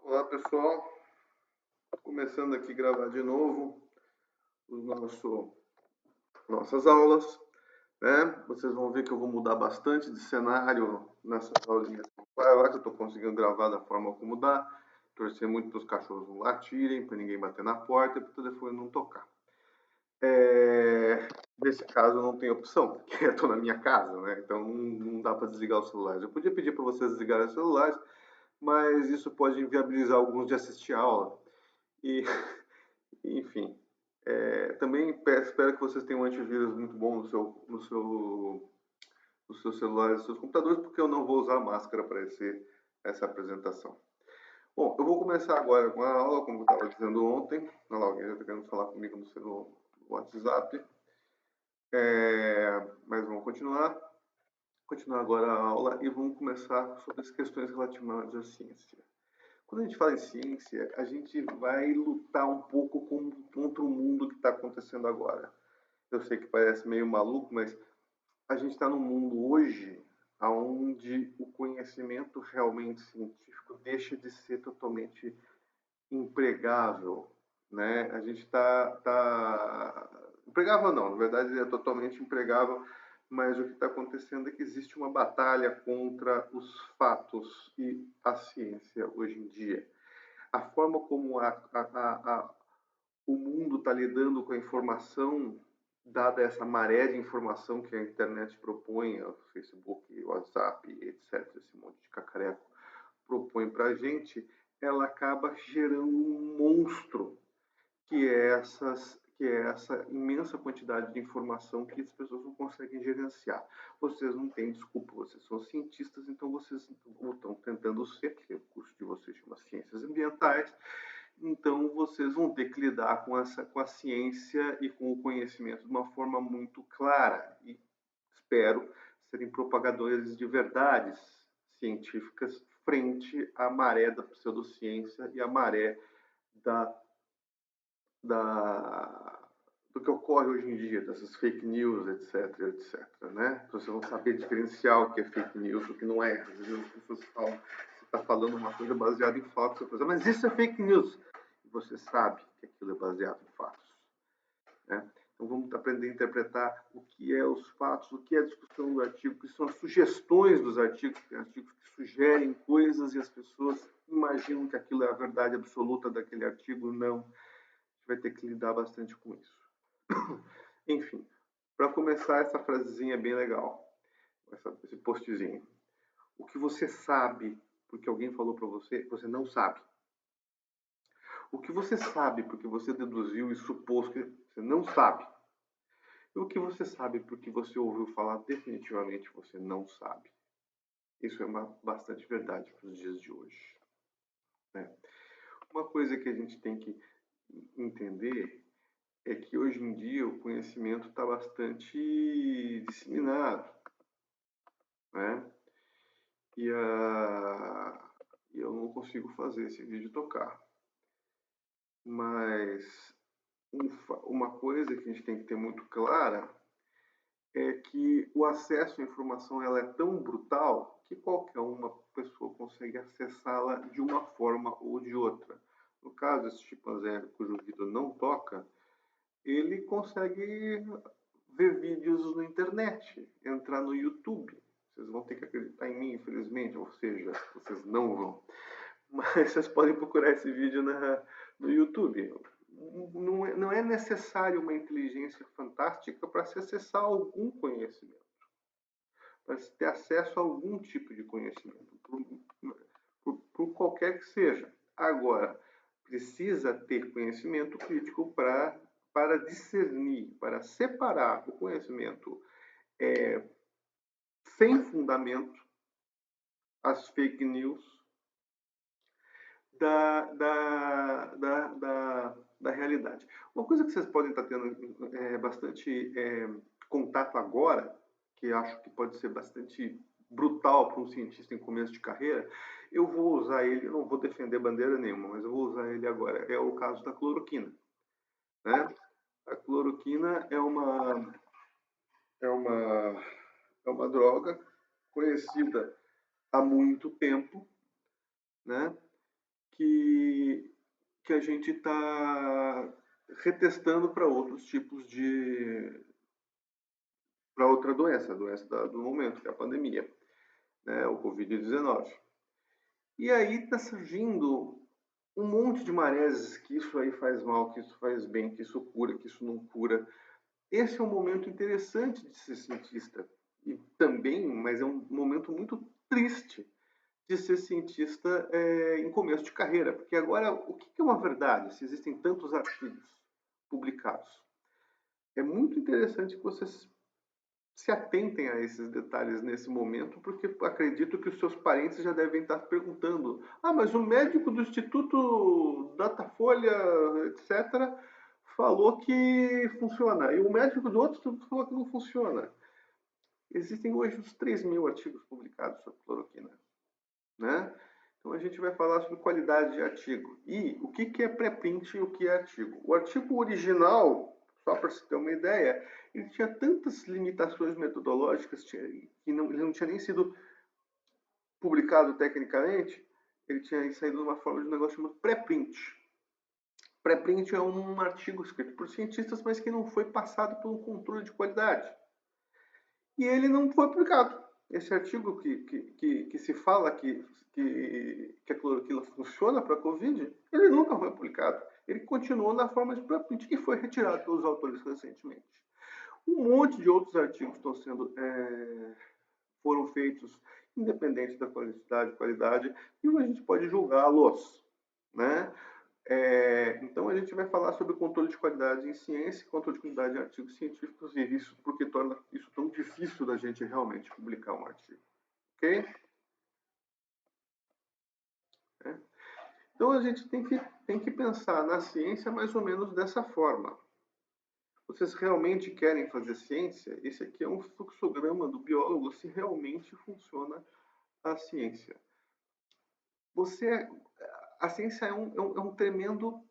Olá pessoal, começando aqui a gravar de novo nossas aulas, né? Vocês vão ver que eu vou mudar bastante de cenário nessas aulinhas. Agora que eu estou conseguindo gravar da forma como dá, torcer muito para os cachorros não latirem, para ninguém bater na porta e para o telefone não tocar. Nesse caso não tem opção, porque eu estou na minha casa, né? Então não dá para desligar os celulares. Eu podia pedir para vocês desligarem os celulares, mas isso pode inviabilizar alguns de assistir a aula. E, enfim, também espero que vocês tenham um antivírus muito bom nos seus celulares, nos seus computadores, porque eu não vou usar máscara para essa apresentação. Bom, eu vou começar agora com a aula, como eu estava dizendo ontem. Olha lá, alguém já está querendo falar comigo no WhatsApp. Mas vamos continuar agora a aula e vamos começar sobre as questões relativas à ciência. Quando a gente fala em ciência, a gente vai lutar um pouco contra o mundo que está acontecendo agora. Eu sei que parece meio maluco, mas a gente está num mundo hoje onde o conhecimento realmente científico deixa de ser totalmente empregável, né? A gente está empregável não, na verdade é totalmente empregável, mas o que está acontecendo é que existe uma batalha contra os fatos e a ciência hoje em dia. A forma como o mundo está lidando com a informação, dada essa maré de informação que a internet propõe, o Facebook, o WhatsApp, etc., esse monte de cacareco propõe para a gente, ela acaba gerando um monstro que é essa imensa quantidade de informação que as pessoas não conseguem gerenciar. Vocês não têm desculpa, vocês são cientistas, então vocês estão tentando ser, porque o curso de vocês chama Ciências Ambientais, então vocês vão ter que lidar com a ciência e com o conhecimento de uma forma muito clara e espero serem propagadores de verdades científicas frente à maré da pseudociência e à maré do que ocorre hoje em dia, dessas fake news, etc, etc, né? Vocês vão saber diferenciar o que é fake news, o que não é. Às vezes as pessoas falam, você está falando uma coisa baseada em fatos, você fala, mas isso é fake news. E você sabe que aquilo é baseado em fatos, né? Então vamos aprender a interpretar o que é os fatos, o que é a discussão do artigo, o que são as sugestões dos artigos, que artigos que sugerem coisas e as pessoas imaginam que aquilo é a verdade absoluta daquele artigo, não. A gente vai ter que lidar bastante com isso. Enfim, para começar, essa frasezinha é bem legal, esse postzinho. O que você sabe porque alguém falou para você, você não sabe. O que você sabe porque você deduziu e supôs que você não sabe. E o que você sabe porque você ouviu falar, definitivamente você não sabe. Isso é bastante verdade para os dias de hoje, né? Uma coisa que a gente tem que entender é que hoje em dia o conhecimento está bastante disseminado, né? E eu não consigo fazer esse vídeo tocar. Mas uma coisa que a gente tem que ter muito clara é que o acesso à informação ela é tão brutal que qualquer uma pessoa consegue acessá-la de uma forma ou de outra. No caso, esse chimpanzé cujo vidro não toca, ele consegue ver vídeos na internet, entrar no YouTube. Vocês vão ter que acreditar em mim, infelizmente, ou seja, vocês não vão. Mas vocês podem procurar esse vídeo no YouTube. Não é necessário uma inteligência fantástica para se acessar algum conhecimento, para se ter acesso a algum tipo de conhecimento, por qualquer que seja. Agora, precisa ter conhecimento crítico para discernir, para separar o conhecimento sem fundamento, as fake news, da realidade. Uma coisa que vocês podem estar tendo bastante contato agora, que acho que pode ser bastante brutal para um cientista em começo de carreira, eu vou usar ele, eu não vou defender bandeira nenhuma, mas eu vou usar ele agora, é o caso da cloroquina, né? A cloroquina é uma droga conhecida há muito tempo, né? que, que a gente está retestando para outros tipos de... para outra doença, a doença do momento, que é a pandemia, né, o Covid-19. E aí está surgindo um monte de mareses, que isso aí faz mal, que isso faz bem, que isso cura, que isso não cura. Esse é um momento interessante de ser cientista. E também, mas é um momento muito triste de ser cientista em começo de carreira. Porque agora, o que é uma verdade, se existem tantos artigos publicados? É muito interessante que vocês se atentem a esses detalhes nesse momento, porque acredito que os seus parentes já devem estar perguntando: ah, mas o médico do Instituto Datafolha, etc., falou que funciona, e o médico do outro falou que não funciona. Existem hoje uns 3.000 artigos publicados sobre cloroquina, né? Então a gente vai falar sobre qualidade de artigo. E o que é pré-print e o que é artigo? O artigo original, só para você ter uma ideia, ele tinha tantas limitações metodológicas que ele não tinha nem sido publicado tecnicamente, ele tinha saído numa forma de um negócio chamado pré-print. Pré-print é um artigo escrito por cientistas, mas que não foi passado por um controle de qualidade. E ele não foi publicado. Esse artigo que se fala que a cloroquina funciona para a Covid, ele nunca foi publicado. Ele continuou na forma de pré-print e foi retirado pelos autores recentemente. Um monte de outros artigos foram feitos independente da qualidade, e a gente pode julgá-los, né? Então a gente vai falar sobre controle de qualidade em ciência, controle de qualidade em artigos científicos, e isso porque torna isso tão difícil da gente realmente publicar um artigo, ok? Então a gente tem que pensar na ciência mais ou menos dessa forma. Vocês realmente querem fazer ciência? Esse aqui é um fluxograma do biólogo, se realmente funciona a ciência. A ciência é um tremendo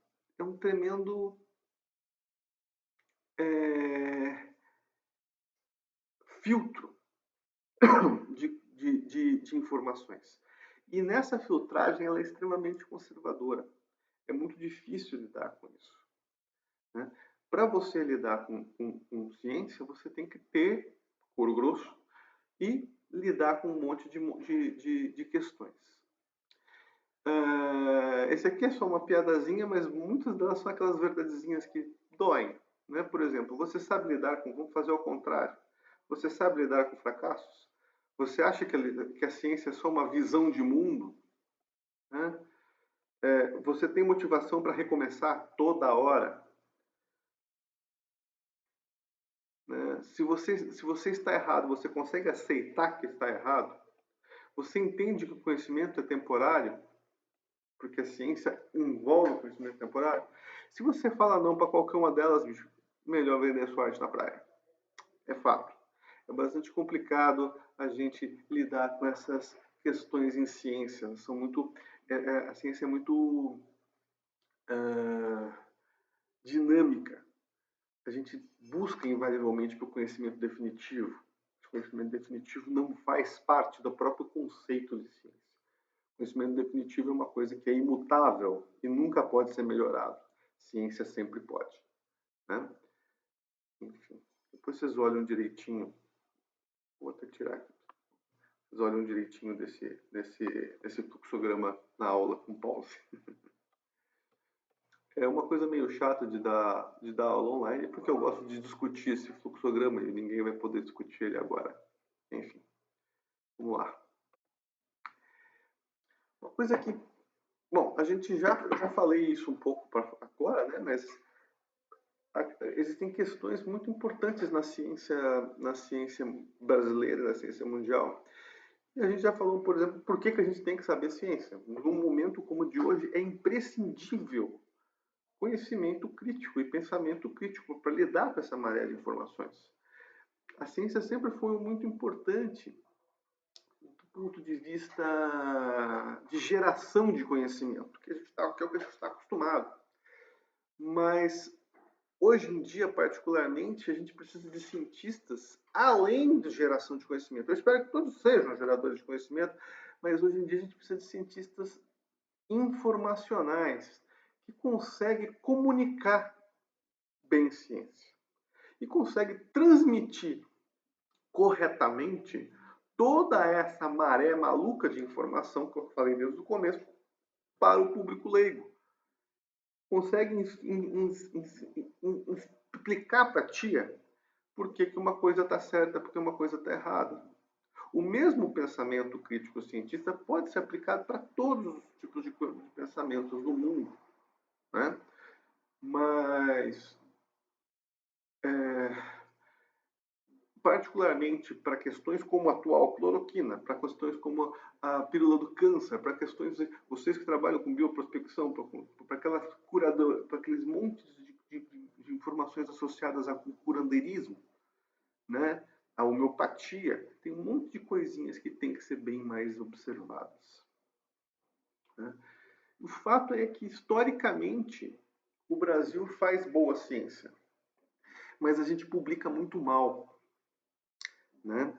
filtro de informações. E nessa filtragem ela é extremamente conservadora. É muito difícil lidar com isso, né? Para você lidar com ciência, você tem que ter couro grosso e lidar com um monte de questões. Esse aqui é só uma piadazinha, mas muitas delas são aquelas verdadezinhas que doem, né? Por exemplo, você sabe lidar com... Vamos fazer ao contrário. Você sabe lidar com fracassos? Você acha que a ciência é só uma visão de mundo? Né? Você tem motivação para recomeçar toda hora? Né? Se você está errado, você consegue aceitar que está errado? Você entende que o conhecimento é temporário? Porque a ciência envolve o conhecimento temporário. Se você fala não para qualquer uma delas, bicho, melhor vender sua arte na praia. É fato. É bastante complicado a gente lidar com essas questões em ciência. São muito, a ciência é muito dinâmica. A gente busca invariavelmente para o conhecimento definitivo. O conhecimento definitivo não faz parte do próprio conceito de ciência. O conhecimento definitivo é uma coisa que é imutável e nunca pode ser melhorado. Ciência sempre pode, né? Enfim, depois vocês olham direitinho. Vou até tirar aqui. Vocês olham direitinho desse fluxograma na aula com pause. É uma coisa meio chata de dar aula online, porque eu gosto de discutir esse fluxograma e ninguém vai poder discutir ele agora. Enfim, vamos lá. Uma coisa que... Bom, a gente já falei isso um pouco agora, né? Mas existem questões muito importantes na ciência brasileira, na ciência mundial. E a gente já falou, por exemplo, por que a gente tem que saber ciência. Num momento como o de hoje, é imprescindível conhecimento crítico e pensamento crítico para lidar com essa maré de informações. A ciência sempre foi muito importante do ponto de vista de geração de conhecimento, que é o que a gente está acostumado. Mas hoje em dia, particularmente, a gente precisa de cientistas além de geração de conhecimento. Eu espero que todos sejam geradores de conhecimento, mas hoje em dia a gente precisa de cientistas informacionais, que consegue comunicar bem ciência e consegue transmitir corretamente toda essa maré maluca de informação que eu falei desde o começo para o público leigo. Consegue explicar para a tia por que uma coisa está certa, porque uma coisa está errada. O mesmo pensamento crítico cientista pode ser aplicado para todos os tipos de pensamentos do mundo, né? Mas, particularmente para questões como a atual cloroquina, para questões como a pílula do câncer, para questões de vocês que trabalham com bioprospecção, para aquelas curadoras, para aqueles montes de informações associadas ao curandeirismo, né? A homeopatia, tem um monte de coisinhas que tem que ser bem mais observadas, né? O fato é que, historicamente, o Brasil faz boa ciência, mas a gente publica muito mal, né?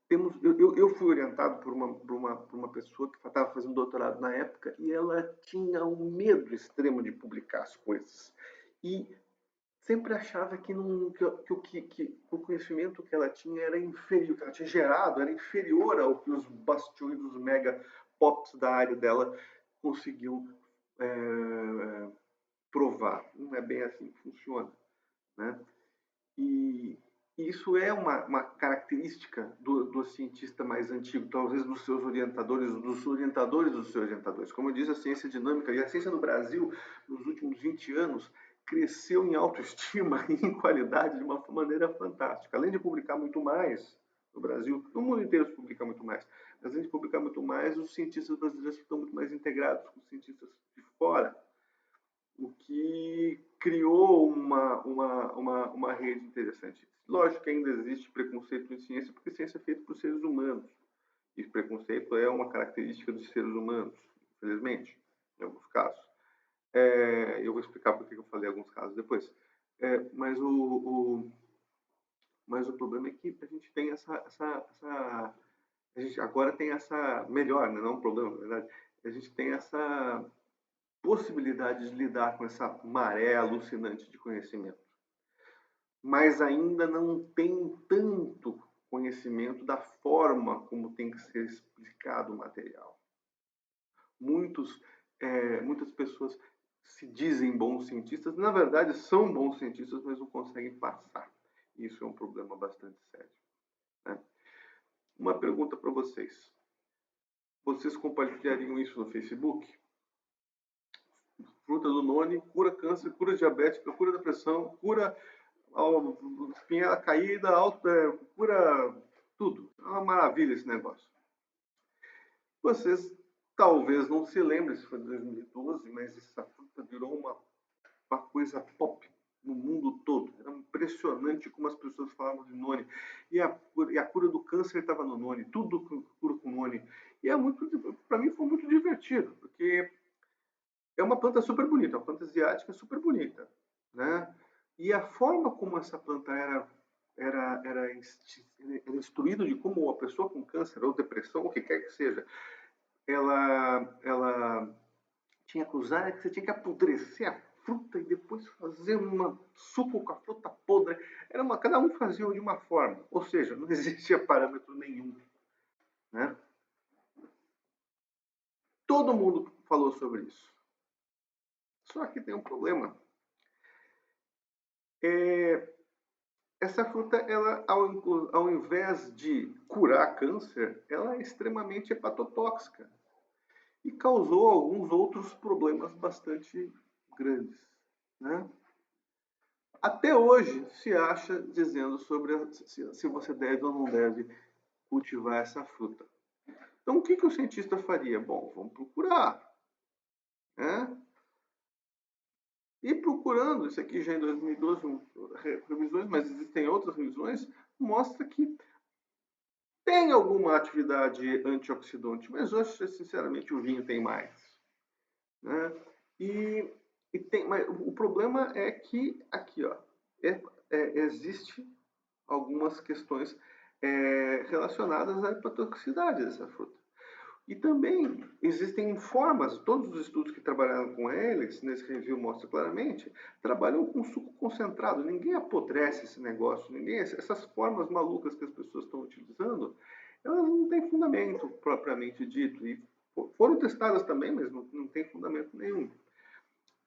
Eu fui orientado por uma pessoa que estava fazendo doutorado na época e ela tinha um medo extremo de publicar as coisas. E sempre achava que o conhecimento que ela tinha era inferior, que ela tinha gerado era inferior ao que os bastiões dos mega pops da área dela conseguiam provar. Não é bem assim que funciona, né? E isso é uma característica do cientista mais antigo, talvez dos seus orientadores dos seus orientadores. Como eu disse, a ciência dinâmica e a ciência no Brasil, nos últimos 20 anos, cresceu em autoestima e em qualidade de uma maneira fantástica. Além de publicar muito mais no Brasil, no mundo inteiro se publica muito mais, mas além de publicar muito mais, os cientistas brasileiros estão muito mais integrados com os cientistas de fora, o que criou uma rede interessante. Lógico que ainda existe preconceito em ciência, porque ciência é feita por seres humanos. E preconceito é uma característica dos seres humanos, infelizmente, em alguns casos. Eu vou explicar por que eu falei alguns casos depois. Mas o problema é que a gente tem a gente agora tem essa melhor, né? Não é um problema, na verdade. A gente tem essa possibilidade de lidar com essa maré alucinante de conhecimento. Mas ainda não tem tanto conhecimento da forma como tem que ser explicado o material. Muitas pessoas se dizem bons cientistas, na verdade são bons cientistas, mas não conseguem passar. Isso é um problema bastante sério, né? Uma pergunta para vocês. Vocês compartilhariam isso no Facebook? Fruta do noni, cura câncer, cura diabetes, cura depressão, cura espinhela caída, cura tudo. É uma maravilha esse negócio. Vocês talvez não se lembrem, isso foi em 2012, mas essa fruta virou uma coisa pop no mundo todo. Era impressionante como as pessoas falavam de noni. E a cura do câncer estava no noni, tudo cura com noni. E para mim foi muito divertido, porque é uma planta super bonita, uma planta asiática super bonita, né? E a forma como essa planta era instruída de como a pessoa com câncer ou depressão, o que quer que seja, ela tinha que usar, que você tinha que apodrecer a fruta e depois fazer um suco com a fruta podre. Cada um fazia de uma forma, ou seja, não existia parâmetro nenhum, né? Todo mundo falou sobre isso. Só que tem um problema. Essa fruta, ela, ao invés de curar câncer, ela é extremamente hepatotóxica e causou alguns outros problemas bastante grandes, né? Até hoje se acha dizendo sobre se você deve ou não deve cultivar essa fruta. Então, o que o cientista faria? Bom, vamos procurar, né? E procurando, isso aqui já em 2012, revisões, mas existem outras revisões, mostra que tem alguma atividade antioxidante, mas eu acho, sinceramente, o vinho tem mais, né? Mas o problema é que aqui, ó, existe algumas questões relacionadas à hepatotoxicidade dessa fruta. E também existem formas, todos os estudos que trabalharam com eles, nesse review mostra claramente, trabalham com suco concentrado. Ninguém apodrece esse negócio, essas formas malucas que as pessoas estão utilizando, elas não têm fundamento propriamente dito. E foram testadas também, mas não tem fundamento nenhum.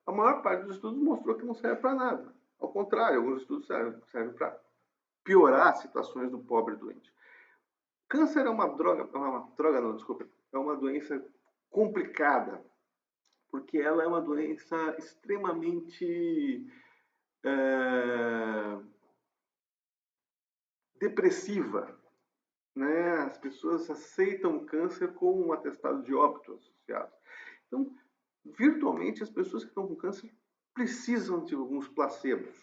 A maior parte dos estudos mostrou que não serve para nada. Ao contrário, alguns estudos servem para piorar situações do pobre doente. Câncer é uma droga não, desculpa, é uma doença complicada, porque ela é uma doença extremamente depressiva, né? As pessoas aceitam o câncer com um atestado de óbito associado. Então, virtualmente, as pessoas que estão com câncer precisam de alguns placebos.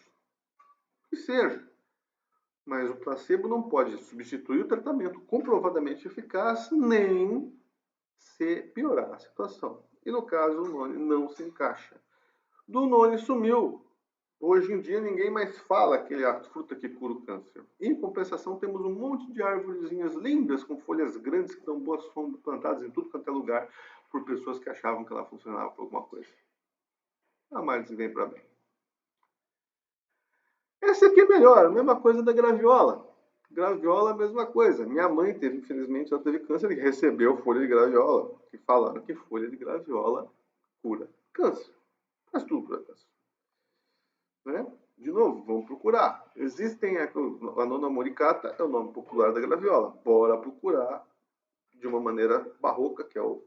Que seja. Mas o placebo não pode substituir o tratamento comprovadamente eficaz, nem se piorar a situação. E no caso, o noni não se encaixa. Do noni sumiu. Hoje em dia ninguém mais fala que é a fruta que cura o câncer. Em compensação, temos um monte de árvorezinhas lindas com folhas grandes que dão boas sombras, plantadas em tudo quanto é lugar por pessoas que achavam que ela funcionava para alguma coisa. A análise vem para bem. Essa aqui é melhor, a mesma coisa da graviola. Graviola, a mesma coisa. Minha mãe teve, infelizmente, ela teve câncer e recebeu folha de graviola. Que falaram que folha de graviola cura câncer. Faz tudo cura câncer. Né? De novo, vamos procurar. Existem a nona moricata, é o nome popular da graviola. Bora procurar de uma maneira barroca, que é o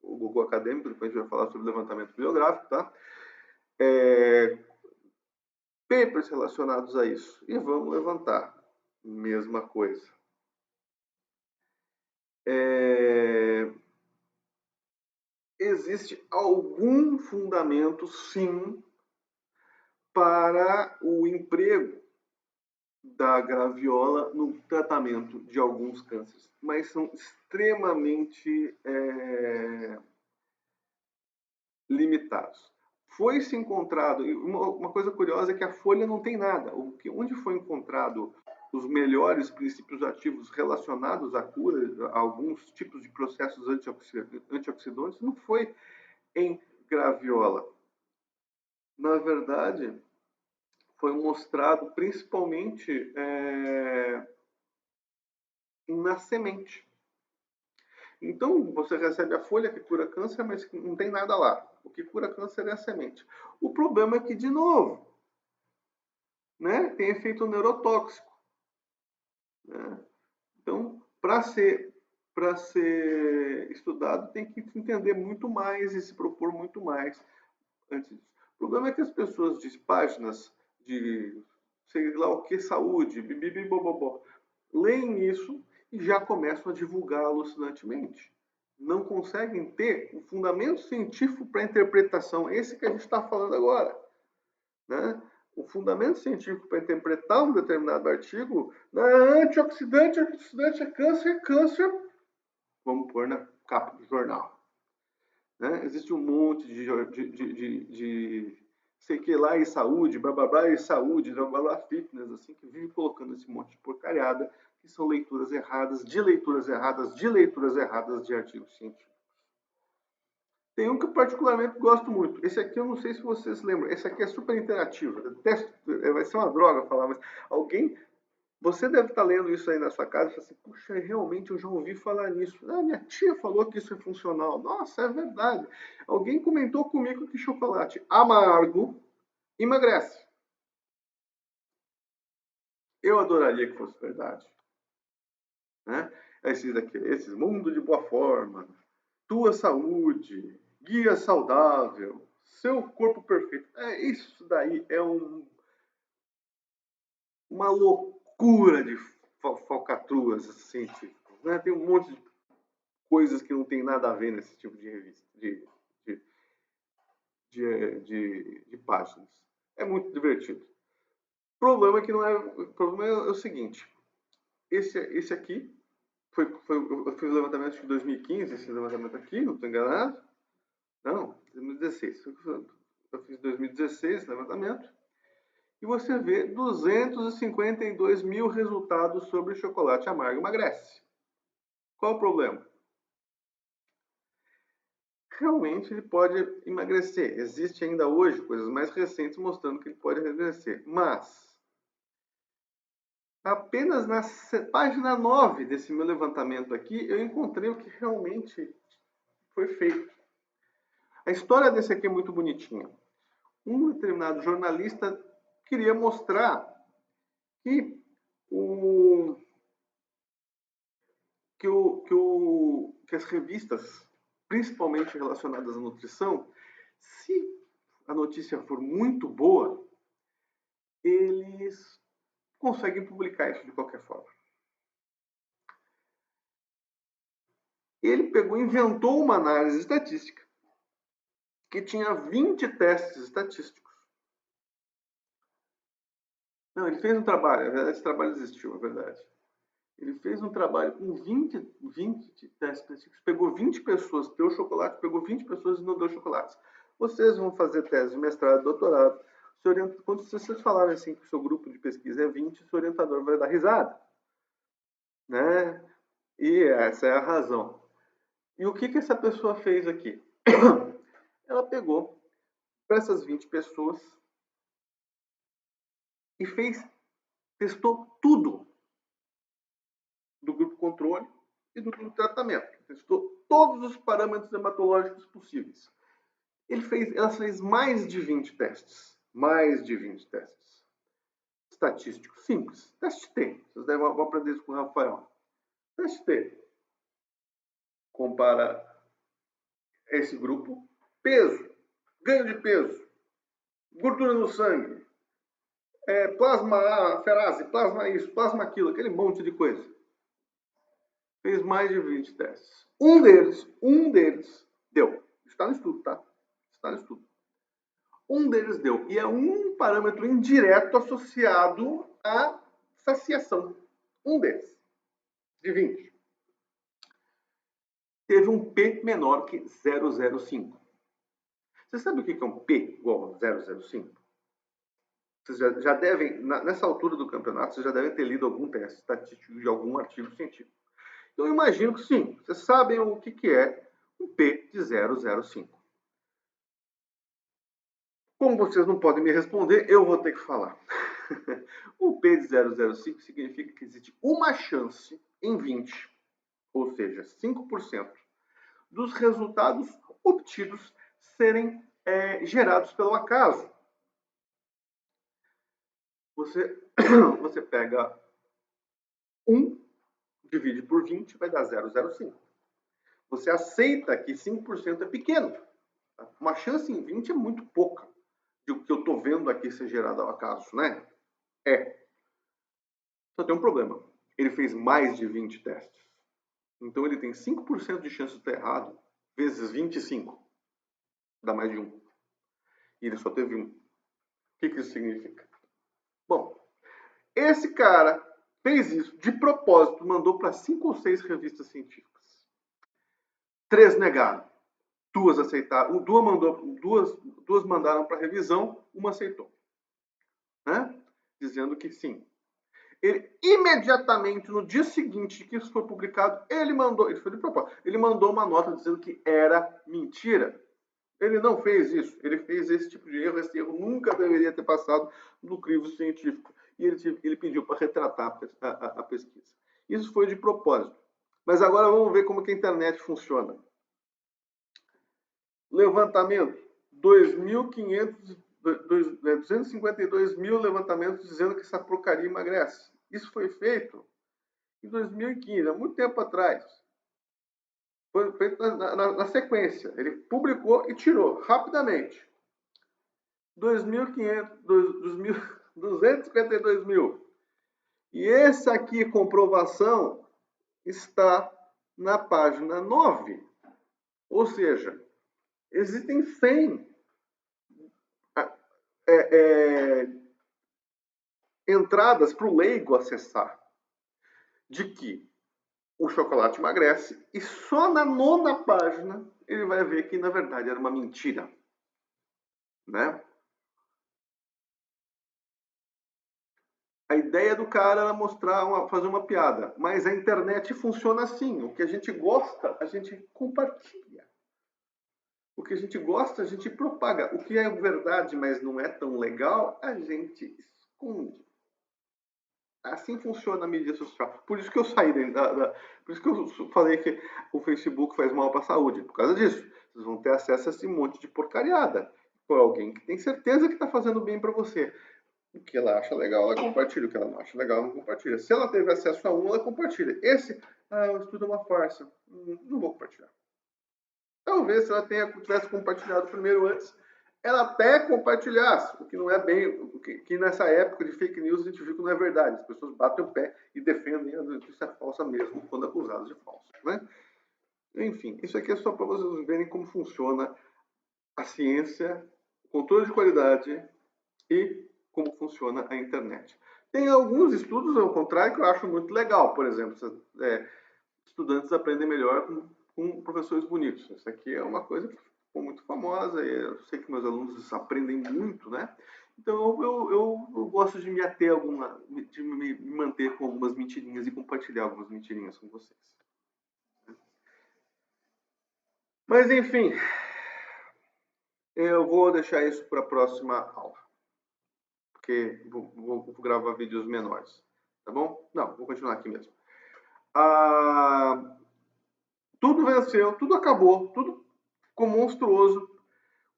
Google acadêmico, depois a gente vai falar sobre levantamento bibliográfico, tá? Papers relacionados a isso. E vamos levantar. Mesma coisa. Existe algum fundamento, sim, para o emprego da graviola no tratamento de alguns cânceres, mas são extremamente limitados. Foi-se encontrado, uma coisa curiosa é que a folha não tem nada. Onde foi encontrado os melhores princípios ativos relacionados à cura, a alguns tipos de processos antioxidantes, não foi em graviola. Na verdade, foi mostrado principalmente na semente. Então, você recebe a folha que cura câncer, mas não tem nada lá. O que cura câncer é a semente. O problema é que, de novo, né, tem efeito neurotóxico. Né? Então, para ser estudado, tem que entender muito mais e se propor muito mais antes disso. O problema é que as pessoas de páginas de sei lá o que, saúde, bibibibobobó, leem isso e já começam a divulgar alucinantemente. Não conseguem ter um fundamento científico para a interpretação, esse que a gente está falando agora. Né? O fundamento científico para interpretar um determinado artigo, antioxidante é câncer, vamos pôr na capa do jornal. Né? Existe um monte de sei que lá e saúde, blá blá blá e saúde, blá blá blá fitness, assim, que vive colocando esse monte de porcariada, que são leituras erradas, de leituras erradas, de leituras erradas de artigos científicos. Tem um que eu particularmente gosto muito. Esse aqui eu não sei se vocês lembram. Esse aqui é super interativo. Vai ser uma droga falar, mas alguém. Você deve estar lendo isso aí na sua casa e fala assim, puxa, realmente eu já ouvi falar nisso. Ah, minha tia falou que isso é funcional. Nossa, é verdade. Alguém comentou comigo que chocolate amargo emagrece. Eu adoraria que fosse verdade. Né? Esses mundo de boa forma, tua saúde, guia saudável, seu corpo perfeito. Isso daí é uma loucura de falcatruas científicas. Né? Tem um monte de coisas que não tem nada a ver nesse tipo de revista, de páginas. É muito divertido. O problema é que não é. O problema é o seguinte: esse aqui eu fiz o levantamento de 2015, esse levantamento aqui, não estou enganado. Não, 2016. Eu fiz 2016 esse levantamento. E você vê 252 mil resultados sobre chocolate amargo emagrece. Qual o problema? realmente ele pode emagrecer. Existe ainda hoje coisas mais recentes mostrando que ele pode emagrecer. Mas, apenas na página 9 desse meu levantamento aqui, eu encontrei o que realmente foi feito. A história desse aqui é muito bonitinha. Um determinado jornalista queria mostrar que que as revistas, principalmente relacionadas à nutrição, se a notícia for muito boa, eles conseguem publicar isso de qualquer forma. Ele inventou uma análise estatística que tinha 20 testes estatísticos. Não, ele fez um trabalho, esse trabalho existiu, é verdade. Ele fez um trabalho com 20 testes estatísticos, pegou 20 pessoas, deu chocolate, pegou 20 pessoas e não deu chocolate. Vocês vão fazer tese de mestrado, doutorado. Quando vocês falarem assim que o seu grupo de pesquisa é 20, o seu orientador vai dar risada. Né? E essa é a razão. E o que essa pessoa fez aqui? Ela pegou para essas 20 pessoas e testou tudo do grupo controle e do grupo tratamento. Testou todos os parâmetros hematológicos possíveis. Ela fez mais de 20 testes. Mais de 20 testes. Estatísticos simples. Teste T. Vocês devem aprender isso com o Rafael. Teste T. Compara esse grupo. Peso. Ganho de peso. Gordura no sangue. Plasma ferase. Plasma isso. Plasma aquilo. Aquele monte de coisa. Fez mais de 20 testes. Um deles deu. Está no estudo, tá? Está no estudo. Um deles deu. E é um parâmetro indireto associado à saciação. Um deles. De 20. Teve um P menor que 0,05. Você sabe o que é um P igual a 0,05? Vocês já devem, nessa altura do campeonato, vocês já devem ter lido algum teste estatístico de algum artigo científico. Então, eu imagino que sim, vocês sabem o que é um P de 0,05. Como vocês não podem me responder, eu vou ter que falar. O P de 0,05 significa que existe uma chance em 20, ou seja, 5%, dos resultados obtidos serem gerados pelo acaso. Você pega 1, divide por 20, vai dar 0,05. Você aceita que 5% é pequeno. Uma chance em 20 é muito pouca do que eu estou vendo aqui ser gerado ao acaso, né? Só tem um problema. Ele fez mais de 20 testes. Então ele tem 5% de chance de estar errado, vezes 25. Dá mais de 1. E ele só teve 1. O que isso significa? Bom, esse cara fez isso de propósito, mandou para 5 ou 6 revistas científicas. 3 negaram. 2 aceitaram. Duas mandaram para revisão, uma aceitou. Né? Dizendo que sim. Ele, imediatamente, no dia seguinte que isso foi publicado, ele foi de propósito, ele mandou uma nota dizendo que era mentira. Ele não fez isso, ele fez esse tipo de erro, esse erro nunca deveria ter passado no crivo científico. E ele pediu para retratar a pesquisa. Isso foi de propósito. Mas agora vamos ver como que a internet funciona. Levantamento, 252 mil levantamentos dizendo que essa porcaria emagrece. Isso foi feito em 2015, há muito tempo atrás. Foi feito na sequência. Ele publicou e tirou rapidamente. 252 mil. E essa aqui, comprovação, está na página 9. Ou seja, existem 100 entradas para o leigo acessar de que o chocolate emagrece, e só na 9ª página ele vai ver que, na verdade, era uma mentira. Né? A ideia do cara era fazer uma piada, mas a internet funciona assim. O que a gente gosta, a gente compartilha. O que a gente gosta, a gente propaga. O que é verdade, mas não é tão legal, a gente esconde. Assim funciona a mídia social. Por isso que eu saí por isso que eu falei que o Facebook faz mal para a saúde. Por causa disso. Vocês vão ter acesso a esse monte de porcariada. Por alguém que tem certeza que está fazendo bem para você. O que ela acha legal, ela compartilha. O que ela não acha legal, ela não compartilha. Se ela teve acesso a um, ela compartilha. Esse, o estudo é uma farsa. Não vou compartilhar. Talvez se ela tivesse compartilhado primeiro antes, ela até compartilhasse, o que não é bem, o que nessa época de fake news a gente viu que não é verdade. As pessoas batem o pé e defendem a notícia falsa mesmo quando acusadas de falso, né? Enfim, isso aqui é só para vocês verem como funciona a ciência, o controle de qualidade e como funciona a internet. Tem alguns estudos, ao contrário, que eu acho muito legal. Por exemplo, estudantes aprendem melhor com professores bonitos. Isso aqui é uma coisa que ficou muito famosa. Eu sei que meus alunos aprendem muito, né? Então eu gosto de me ater de me manter com algumas mentirinhas e compartilhar algumas mentirinhas com vocês. Mas enfim, eu vou deixar isso para a próxima aula, porque vou gravar vídeos menores, tá bom? Não, vou continuar aqui mesmo. Tudo venceu, tudo acabou, tudo ficou monstruoso,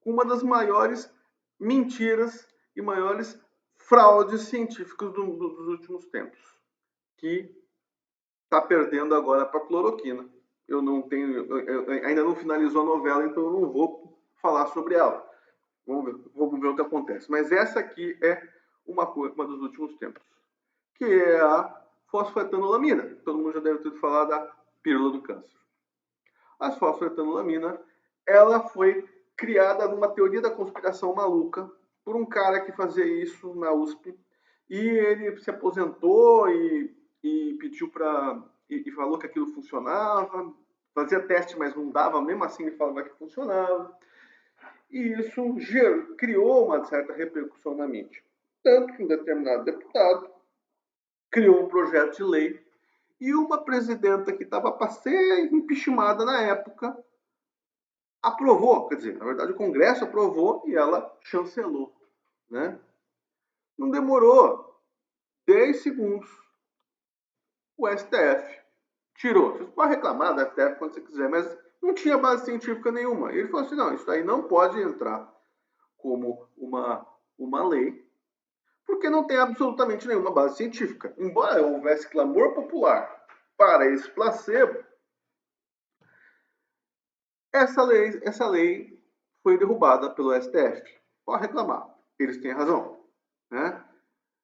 com uma das maiores mentiras e maiores fraudes científicas dos últimos tempos, que está perdendo agora para a cloroquina. Eu não tenho, ainda não finalizou a novela, então eu não vou falar sobre ela. Vamos ver o que acontece. Mas essa aqui é uma dos últimos tempos, que é a fosfetanolamina. Todo mundo já deve ter falado da pílula do câncer. A fosfetanolamina, ela foi criada numa teoria da conspiração maluca por um cara que fazia isso na USP, e ele se aposentou e pediu para e falou que aquilo funcionava, fazia teste, mas não dava, mesmo assim ele falava que funcionava, e isso criou uma certa repercussão na mídia. Tanto que um determinado deputado criou um projeto de lei e uma presidenta que estava para ser impeachmentada na época aprovou, quer dizer, na verdade o Congresso aprovou e ela chancelou, né? Não demorou 10 segundos, o STF tirou. Você pode reclamar do STF quando você quiser, mas não tinha base científica nenhuma. E ele falou assim, não, isso aí não pode entrar como uma lei, porque não tem absolutamente nenhuma base científica. Embora houvesse clamor popular para esse placebo, essa lei foi derrubada pelo STF. Pode reclamar, eles têm razão, né?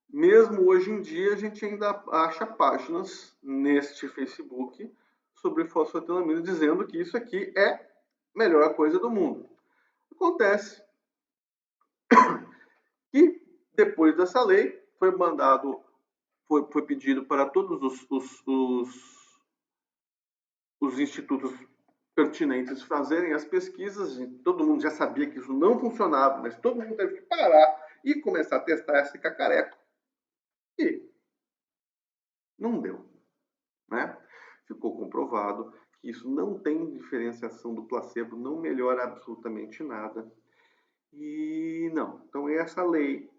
Mesmo hoje em dia, a gente ainda acha páginas neste Facebook sobre fosfetanolamina dizendo que isso aqui é a melhor coisa do mundo. Acontece que depois dessa lei foi pedido para todos os institutos pertinentes fazerem as pesquisas. Todo mundo já sabia que isso não funcionava, mas todo mundo teve que parar e começar a testar esse cacareco. E não deu, né? Ficou comprovado que isso não tem diferenciação do placebo, não melhora absolutamente nada. E não. Então essa lei,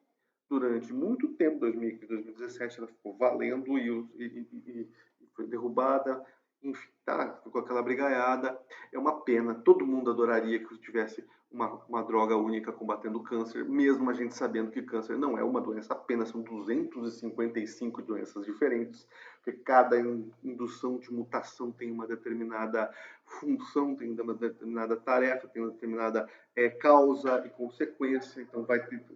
durante muito tempo, 2015, 2017, ela ficou valendo e foi derrubada. Enfim, tá, ficou aquela brigaiada. É uma pena. Todo mundo adoraria que tivesse uma droga única combatendo o câncer, mesmo a gente sabendo que câncer não é uma doença apenas, são 255 doenças diferentes, porque cada indução de mutação tem uma determinada função, tem uma determinada tarefa, tem uma determinada causa e consequência, então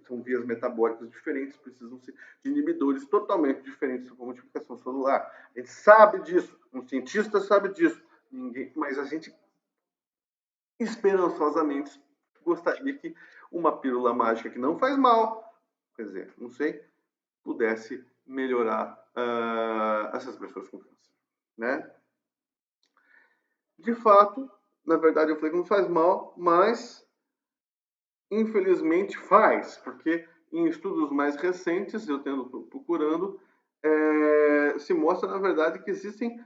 são vias metabólicas diferentes, precisam-se de inibidores totalmente diferentes para a multiplicação celular. A gente sabe disso, um cientista sabe disso, mas a gente esperançosamente gostaria que uma pílula mágica que não faz mal, quer dizer, não sei, pudesse melhorar essas pessoas com câncer, né? De fato, na verdade eu falei que não faz mal, mas infelizmente faz, porque em estudos mais recentes, eu tendo procurando, se mostra na verdade que existem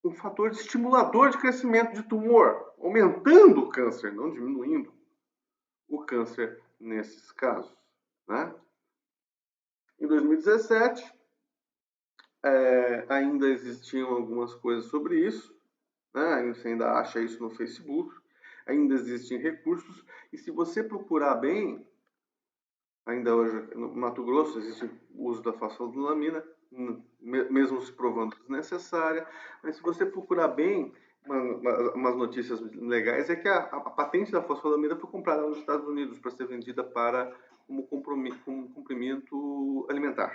um fator estimulador de crescimento de tumor, aumentando o câncer, não diminuindo o câncer nesses casos, né? Em 2017, ainda existiam algumas coisas sobre isso, né? Você ainda acha isso no Facebook, ainda existem recursos, e se você procurar bem, ainda hoje no Mato Grosso existe o uso da fosforolamina, mesmo se provando desnecessária, mas se você procurar bem, umas notícias legais é que a patente da fosforolamina foi comprada nos Estados Unidos para ser vendida como comprimento alimentar.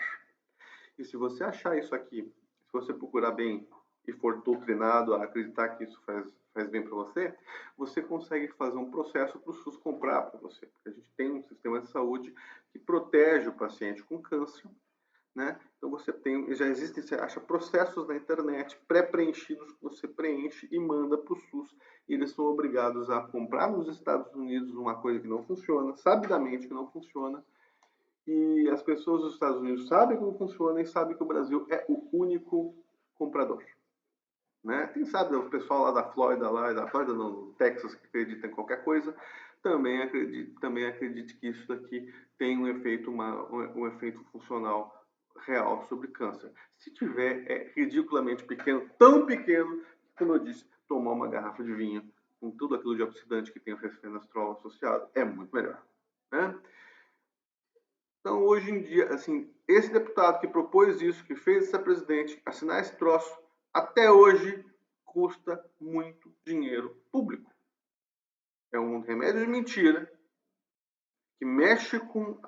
E se você achar isso aqui, se você procurar bem e for doutrinado a acreditar que isso faz bem para você, você consegue fazer um processo para o SUS comprar para você. Porque a gente tem um sistema de saúde que protege o paciente com câncer, né? Então já existem, você acha processos na internet pré-preenchidos que você preenche e manda para o SUS. E eles são obrigados a comprar nos Estados Unidos uma coisa que não funciona, sabidamente que não funciona, e as pessoas dos Estados Unidos sabem como funciona e sabem que o Brasil é o único comprador. Né? Quem sabe o pessoal lá da Flórida, não, do Texas, que acredita em qualquer coisa, também acredite que isso daqui tem um efeito funcional real sobre câncer. Se tiver, é ridiculamente pequeno, tão pequeno, como eu disse, tomar uma garrafa de vinho com tudo aquilo de oxidante que tem o resveratrol associado é muito melhor. Né? Então, hoje em dia, assim, esse deputado que propôs isso, que fez essa presidente assinar esse troço, até hoje custa muito dinheiro público. É um remédio de mentira que mexe com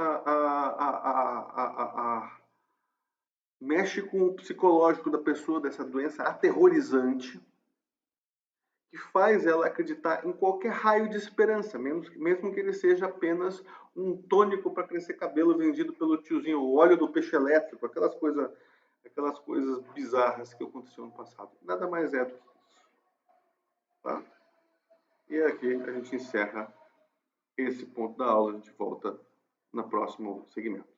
mexe com o psicológico da pessoa, dessa doença aterrorizante, que faz ela acreditar em qualquer raio de esperança, mesmo que ele seja apenas um tônico para crescer cabelo vendido pelo tiozinho, o óleo do peixe elétrico, aquelas coisas bizarras que aconteceram no passado. Nada mais é do que isso. Tá? E aqui a gente encerra esse ponto da aula, a gente volta no próximo segmento.